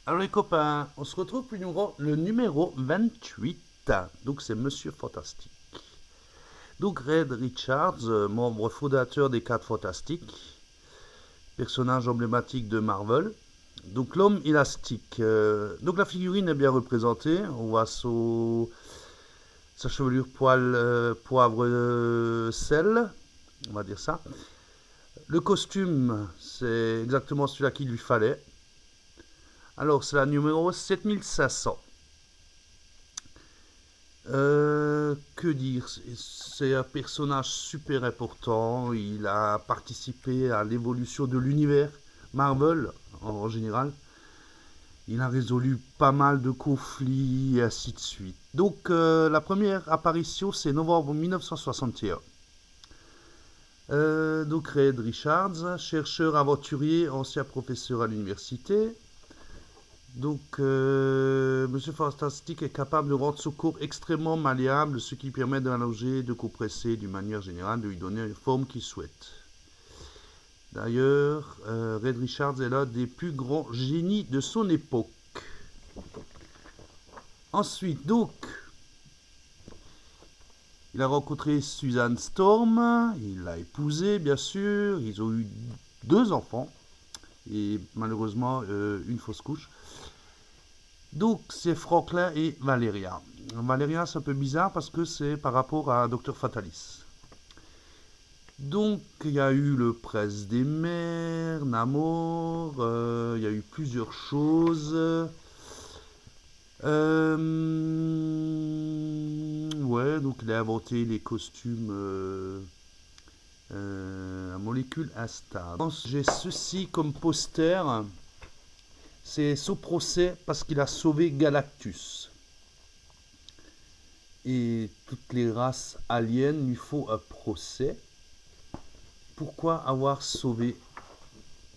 Alors les copains, on se retrouve pour le numéro 28. Donc c'est Monsieur Fantastique. Donc Reed Richards, membre fondateur des 4 Fantastiques, personnage emblématique de Marvel. Donc l'homme élastique. Donc la figurine est bien représentée. On voit sa chevelure poil, poivre sel, on va dire ça. Le costume, c'est exactement celui-là qu'il lui fallait. Alors, c'est la numéro 7500. Que dire? C'est un personnage super important. Il a participé à l'évolution de l'univers Marvel en général. Il a résolu pas mal de conflits et ainsi de suite. Donc, la première apparition, c'est novembre 1961. Donc, Reed Richards, chercheur aventurier, ancien professeur à l'université. Donc, Monsieur Fantastique est capable de rendre ce corps extrêmement malléable, ce qui permet d'allonger, de compresser, d'une manière générale, de lui donner une forme qu'il souhaite. D'ailleurs, Reed Richards est l'un des plus grands génies de son époque. Ensuite, donc, il a rencontré Susan Storm, il l'a épousée, bien sûr, ils ont eu 2 enfants, et malheureusement, une fausse couche. Donc, c'est Franklin et Valeria. Valeria, c'est un peu bizarre parce que c'est par rapport à Dr. Fatalis. Donc, il y a eu le Prince des Mers, Namor, il y a eu plusieurs choses. Ouais, donc il a inventé les costumes à molécules instables. J'ai ceci comme poster. C'est son procès parce qu'il a sauvé Galactus. Et toutes les races aliens lui font un procès. Pourquoi avoir sauvé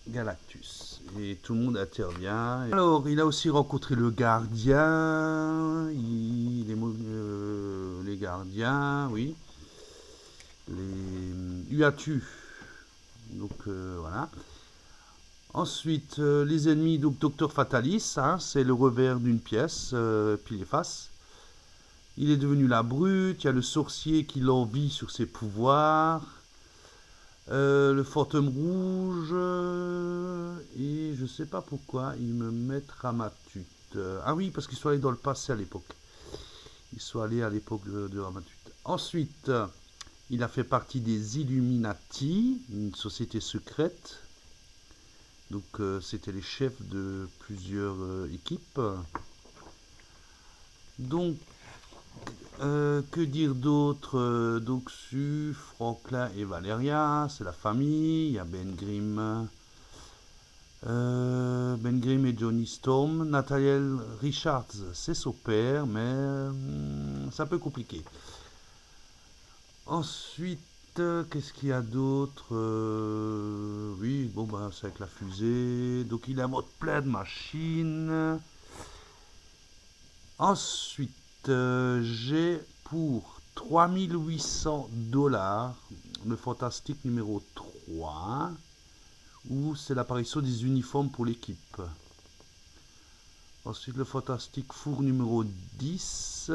Galactus? Et tout le monde intervient. Alors, il a aussi rencontré le gardien. Les gardiens, oui. Les Uatu. Donc, voilà. Ensuite, les ennemis, donc Dr. Fatalis, hein, c'est le revers d'une pièce, pile et face. Il est devenu la brute, il y a le sorcier qui l'envie sur ses pouvoirs, le fantôme rouge, et je sais pas pourquoi ils me mettent Ramatut. Ah oui, parce qu'ils sont allés dans le passé à l'époque. Ils sont allés à l'époque de Ramatut. Ensuite, il a fait partie des Illuminati, une société secrète. Donc c'était les chefs de plusieurs équipes. Donc, que dire d'autre? Donc, Franklin et Valeria, c'est la famille. Il y a Ben Grimm. Ben Grimm et Johnny Storm. Nathaniel Richards, c'est son père, mais c'est un peu compliqué. Ensuite, qu'est-ce qu'il y a d'autre? Oui, bon, bah, c'est avec la fusée. Donc, il invente plein de machines. Ensuite, j'ai pour 3800 $ le Fantastique numéro 3, où c'est l'apparition des uniformes pour l'équipe. Ensuite, le Fantastique Four numéro 10.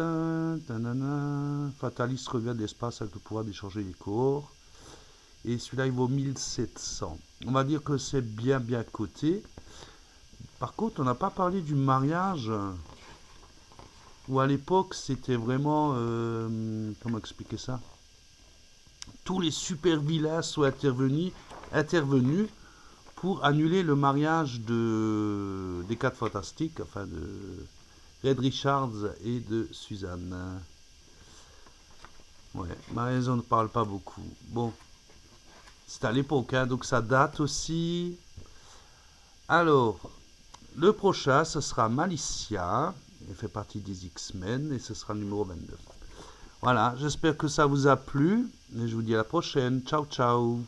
Fatalis revient de l'espace avec le pouvoir d'échanger les corps. Et celui-là, il vaut 1700. On va dire que c'est bien coté. Par contre, on n'a pas parlé du mariage. Où à l'époque, c'était vraiment... comment expliquer ça? Tous les super vilains sont intervenus pour annuler le mariage des 4 Fantastiques, enfin de Reed Richards et de Suzanne. Ouais, mais on ne parle pas beaucoup. Bon, c'est à l'époque, hein, donc ça date aussi. Alors, le prochain, ce sera Malicia. Elle fait partie des X-Men et ce sera le numéro 29. Voilà, j'espère que ça vous a plu et je vous dis à la prochaine. Ciao, ciao.